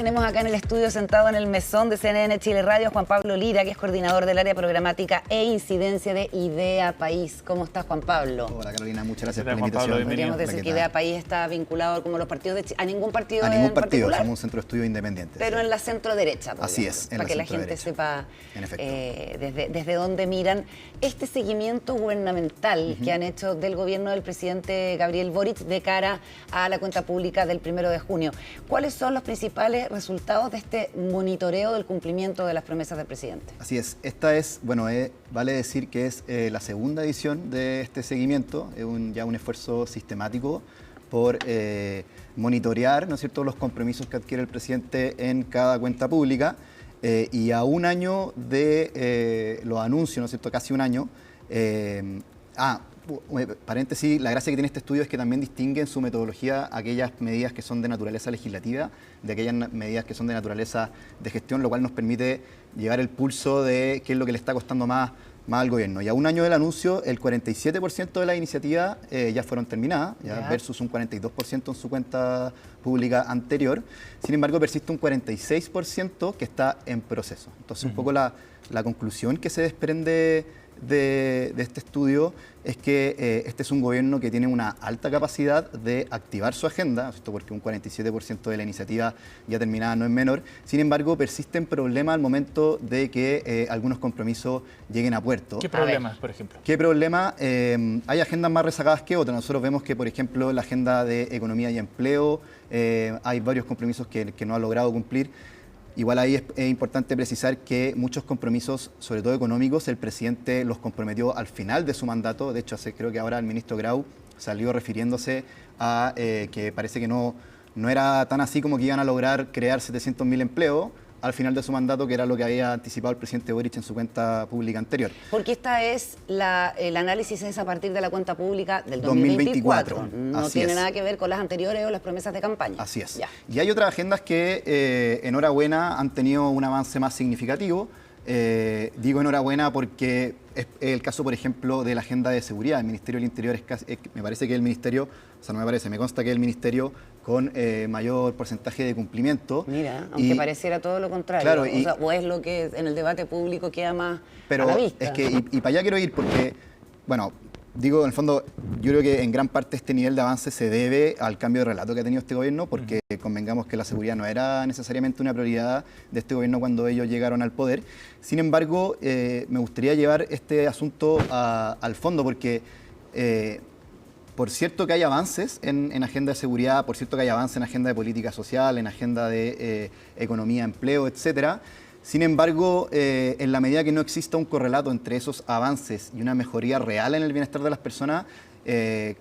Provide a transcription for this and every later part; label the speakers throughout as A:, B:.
A: Tenemos acá en el estudio, sentado en el mesón de CNN Chile Radio, Juan Pablo Lira, que es coordinador del área programática e incidencia de Idea País. ¿Cómo estás, Juan Pablo?
B: Hola, Carolina, muchas gracias por la
C: Juan Pablo,
B: invitación.
A: Podríamos decir que Idea País está vinculado como los partidos de Chile, a ningún partido en
B: ningún partido,
A: particular,
B: somos un centro de estudio independiente.
A: pero
B: sí.
A: en la centro derecha,
B: Así es,
A: para que la gente sepa desde dónde miran este seguimiento gubernamental que han hecho del gobierno del presidente Gabriel Boric de cara a la cuenta pública del 1 de junio. ¿Cuáles son los principales resultados de este monitoreo del cumplimiento de las promesas del presidente?
B: Así es, esta es, bueno, vale decir que es la segunda edición de este seguimiento, es ya un esfuerzo sistemático por monitorear, ¿no es cierto?, los compromisos que adquiere el presidente en cada cuenta pública, y a un año de los anuncios, ¿no es cierto?, casi un año. Paréntesis, la gracia que tiene este estudio es que también distingue en su metodología aquellas medidas que son de naturaleza legislativa de aquellas medidas que son de naturaleza de gestión, lo cual nos permite llevar el pulso de qué es lo que le está costando más al gobierno. Y a un año del anuncio, el 47% de las iniciativas ya fueron terminadas, versus un 42% en su cuenta pública anterior. Sin embargo, persiste un 46% que está en proceso. Entonces, un poco la conclusión que se desprende de este estudio es que este es un gobierno que tiene una alta capacidad de activar su agenda, ¿cierto?, porque un 47% de la iniciativa ya terminada no es menor. Sin embargo, persisten problemas al momento de que algunos compromisos lleguen a puerto.
C: ¿Qué problemas, por ejemplo?
B: ¿Qué problema? Hay agendas más rezagadas que otras. Nosotros vemos que, por ejemplo, la agenda de economía y empleo, hay varios compromisos que no ha logrado cumplir. Igual ahí es importante precisar que muchos compromisos, sobre todo económicos, el presidente los comprometió al final de su mandato. De hecho, creo que ahora el ministro Grau salió refiriéndose a que parece que no era tan así como que iban a lograr crear 700.000 empleos al final de su mandato, que era lo que había anticipado el presidente Boric en su cuenta pública anterior.
A: Porque esta es el análisis es a partir de la cuenta pública del 2024. No tiene nada que ver con las anteriores o las promesas de campaña.
B: Así es.
A: Ya.
B: Y hay otras agendas que, enhorabuena, han tenido un avance más significativo. Digo enhorabuena porque es el caso, por ejemplo, de la agenda de seguridad. El Ministerio del Interior me parece que el ministerio, o sea, no me parece, me consta que es el ministerio con mayor porcentaje de cumplimiento.
A: Mira, aunque pareciera todo lo contrario.
B: Claro,
A: o es lo que en el debate público queda más a la
B: pero
A: vista.
B: es que, y para allá quiero ir porque, bueno, digo, en el fondo, yo creo que en gran parte este nivel de avance se debe al cambio de relato que ha tenido este gobierno, porque convengamos que la seguridad no era necesariamente una prioridad de este gobierno cuando ellos llegaron al poder. Sin embargo, me gustaría llevar este asunto al fondo, porque por cierto que hay avances en agenda de seguridad, por cierto que hay avances en agenda de política social, en agenda de economía, empleo, etcétera. Sin embargo, en la medida que no exista un correlato entre esos avances y una mejoría real en el bienestar de las personas,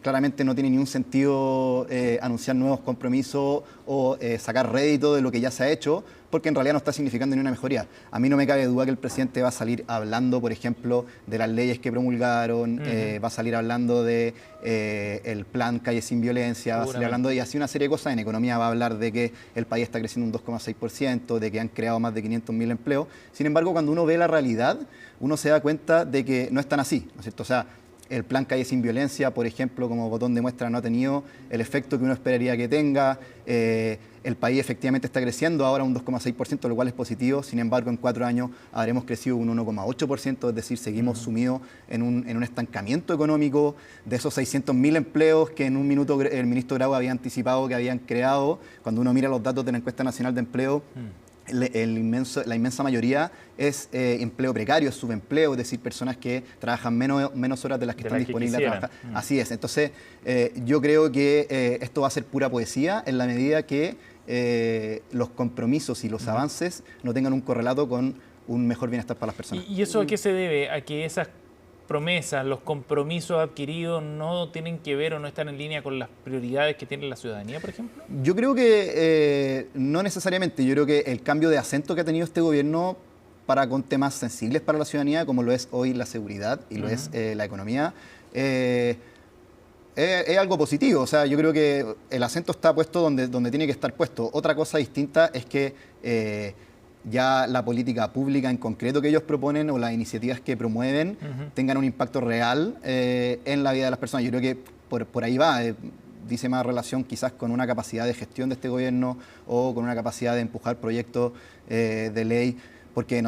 B: claramente no tiene ningún sentido anunciar nuevos compromisos o sacar rédito de lo que ya se ha hecho, porque en realidad no está significando ni una mejoría. A mí no me cabe duda que el presidente va a salir hablando, por ejemplo, de las leyes que promulgaron, va a salir hablando de el plan Calle Sin Violencia, va a salir hablando y así una serie de cosas. En economía va a hablar de que el país está creciendo un 2,6%, de que han creado más de 500.000 empleos. Sin embargo, cuando uno ve la realidad, uno se da cuenta de que no es tan así, ¿no es cierto? O sea, el plan Calle Sin Violencia, por ejemplo, como botón de muestra, no ha tenido el efecto que uno esperaría que tenga. El país efectivamente está creciendo ahora un 2,6%, lo cual es positivo. Sin embargo, en 4 años habremos crecido un 1,8%, es decir, seguimos sumidos en un estancamiento económico. De esos 600.000 empleos que en un minuto el ministro Grau había anticipado que habían creado, cuando uno mira los datos de la Encuesta Nacional de Empleo, la inmensa mayoría es empleo precario, es subempleo, es decir, personas que trabajan menos horas de las que están disponibles a trabajar. Así es. Entonces, yo creo que esto va a ser pura poesía en la medida que los compromisos y los avances no tengan un correlato con un mejor bienestar para las personas.
C: ¿Y eso a qué se debe? ¿A que esas promesas, los compromisos adquiridos no tienen que ver o no están en línea con las prioridades que tiene la ciudadanía, por ejemplo?
B: Yo creo que no necesariamente. Yo creo que el cambio de acento que ha tenido este gobierno con temas sensibles para la ciudadanía, como lo es hoy la seguridad y lo es la economía, es algo positivo. O sea, yo creo que el acento está puesto donde tiene que estar puesto. Otra cosa distinta es que ya la política pública en concreto que ellos proponen o las iniciativas que promueven tengan un impacto real en la vida de las personas. Yo creo que por ahí va. dice más relación quizás con una capacidad de gestión de este gobierno o con una capacidad de empujar proyectos de ley, porque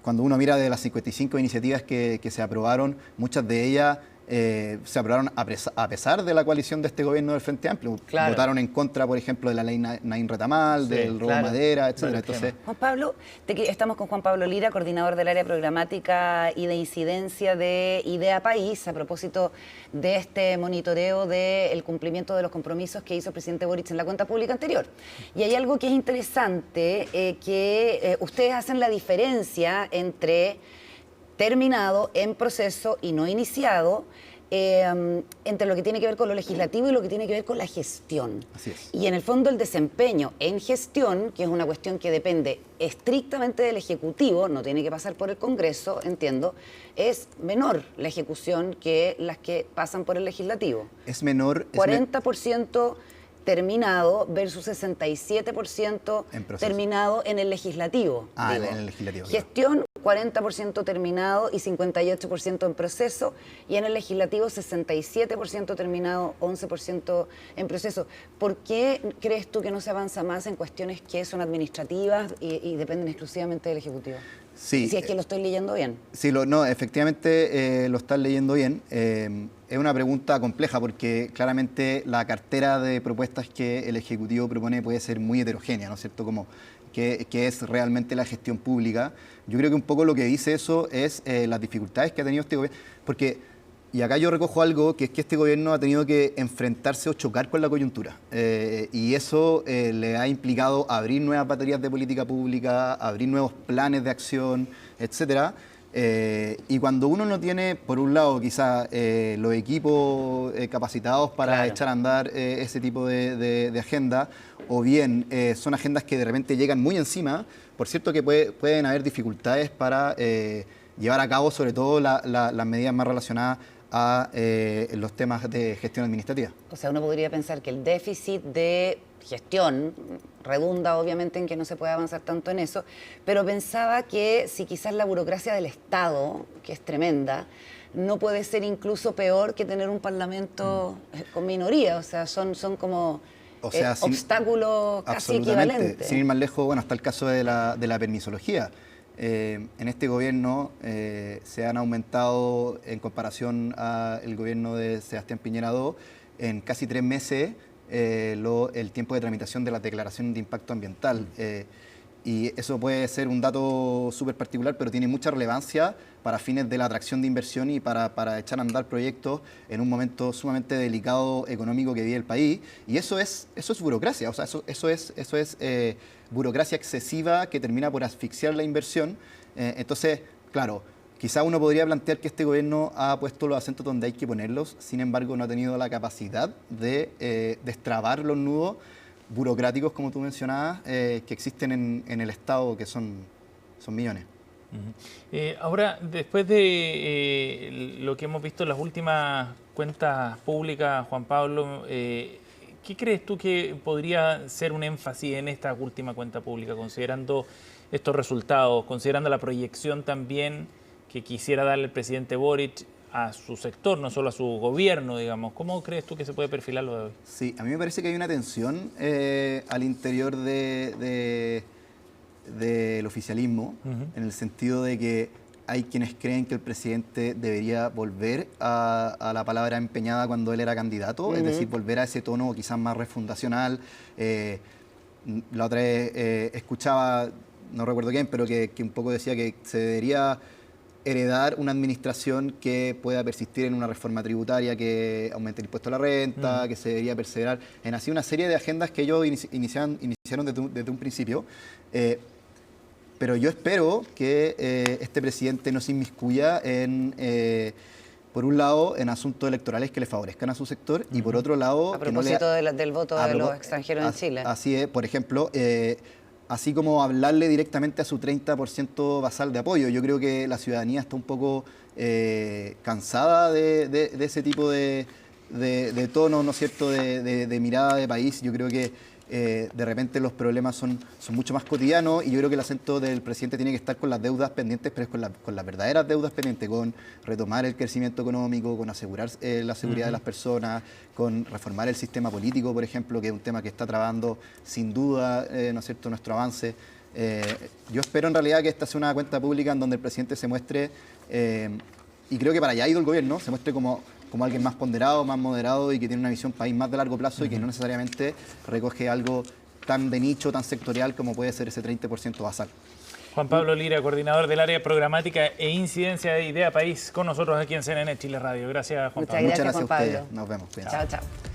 B: cuando uno mira de las 55 iniciativas que se aprobaron, muchas de ellas se aprobaron a pesar de la coalición de este gobierno del Frente Amplio.
A: Claro.
B: Votaron en contra, por ejemplo, de la ley Naín Retamal, del robo de madera, etcétera. Entonces,
A: Juan Pablo, estamos con Juan Pablo Lira, coordinador del área programática y de incidencia de Idea País, a propósito de este monitoreo del cumplimiento de los compromisos que hizo el presidente Boric en la cuenta pública anterior. Y hay algo que es interesante, que ustedes hacen la diferencia entre terminado, en proceso y no iniciado, entre lo que tiene que ver con lo legislativo y lo que tiene que ver con la gestión.
B: Así es.
A: Y en el fondo el desempeño en gestión, que es una cuestión que depende estrictamente del Ejecutivo, no tiene que pasar por el Congreso, entiendo, es menor la ejecución que las que pasan por el Legislativo.
B: Es menor.
A: 40% terminado versus 67% terminado en el Legislativo.
B: En el Legislativo.
A: Gestión, 40% terminado y 58% en proceso, y en el Legislativo 67% terminado, 11% en proceso. ¿Por qué crees tú que no se avanza más en cuestiones que son administrativas y dependen exclusivamente del Ejecutivo?
B: Sí,
A: si es que lo estoy leyendo bien.
B: Sí, no, efectivamente lo estás leyendo bien. Es una pregunta compleja porque claramente la cartera de propuestas que el Ejecutivo propone puede ser muy heterogénea, ¿no es cierto? Como que es realmente la gestión pública. Yo creo que un poco lo que dice eso es las dificultades que ha tenido este gobierno, porque, y acá yo recojo algo, que es que este gobierno ha tenido que enfrentarse o chocar con la coyuntura, y eso le ha implicado abrir nuevas baterías de política pública, abrir nuevos planes de acción, etcétera. Y cuando uno no tiene, por un lado, quizás los equipos capacitados para echar a andar ese tipo de agenda, o bien son agendas que de repente llegan muy encima, por cierto que pueden haber dificultades para llevar a cabo sobre todo las medidas más relacionadas a los temas de gestión administrativa.
A: O sea, uno podría pensar que el déficit de gestión redunda obviamente en que no se puede avanzar tanto en eso, pero pensaba que si quizás la burocracia del Estado, que es tremenda, no puede ser incluso peor que tener un parlamento con minoría, o sea, son como obstáculos casi equivalentes.
B: Sin ir más lejos, bueno, está el caso de la permisología. En este gobierno se han aumentado, en comparación al gobierno de Sebastián Piñera II, en casi 3 meses el tiempo de tramitación de la declaración de impacto ambiental. Y eso puede ser un dato súper particular, pero tiene mucha relevancia para fines de la atracción de inversión y para echar a andar proyectos en un momento sumamente delicado económico que vive el país. Y eso es burocracia, o sea, eso es burocracia excesiva que termina por asfixiar la inversión. Entonces, claro, quizá uno podría plantear que este gobierno ha puesto los acentos donde hay que ponerlos, sin embargo no ha tenido la capacidad de destrabar los nudos burocráticos, como tú mencionabas, que existen en el Estado, que son millones.
C: Ahora, después de lo que hemos visto en las últimas cuentas públicas, Juan Pablo, ¿qué crees tú que podría ser un énfasis en esta última cuenta pública, considerando estos resultados, considerando la proyección también que quisiera darle el presidente Boric a su sector, no solo a su gobierno, digamos? ¿Cómo crees tú que se puede perfilar lo de hoy?
B: Sí, a mí me parece que hay una tensión al interior del oficialismo, en el sentido de que hay quienes creen que el presidente debería volver a la palabra empeñada cuando él era candidato, es decir, volver a ese tono quizás más refundacional. La otra vez escuchaba, no recuerdo quién, pero que un poco decía que se debería heredar una administración que pueda persistir en una reforma tributaria que aumente el impuesto a la renta, que se debería perseverar en así una serie de agendas que ellos iniciaron desde un principio. Pero yo espero que este presidente no se inmiscuya por un lado, en asuntos electorales que le favorezcan a su sector, y por otro lado...
A: A propósito del voto de los extranjeros en Chile.
B: Así es, por ejemplo... así como hablarle directamente a su 30% basal de apoyo. Yo creo que la ciudadanía está un poco cansada de ese tipo de tono, ¿no es cierto?, de mirada de país. Yo creo que de repente los problemas son mucho más cotidianos y yo creo que el acento del presidente tiene que estar con las deudas pendientes, pero es con las verdaderas deudas pendientes, con retomar el crecimiento económico, con asegurar la seguridad de las personas, con reformar el sistema político, por ejemplo, que es un tema que está trabando sin duda, ¿no es cierto?, nuestro avance. Yo espero en realidad que esta sea una cuenta pública en donde el presidente se muestre, y creo que para allá ha ido el gobierno, se muestre como alguien más ponderado, más moderado y que tiene una visión país más de largo plazo y que no necesariamente recoge algo tan de nicho, tan sectorial como puede ser ese 30% basal.
C: Juan Pablo Lira, coordinador del área programática e incidencia de Idea País, con nosotros aquí en CNN Chile Radio. Gracias, Juan Pablo.
A: Muchas gracias,
B: a
A: Juan Pablo.
B: ustedes. Nos vemos. Cuídense.
A: Chao, chao.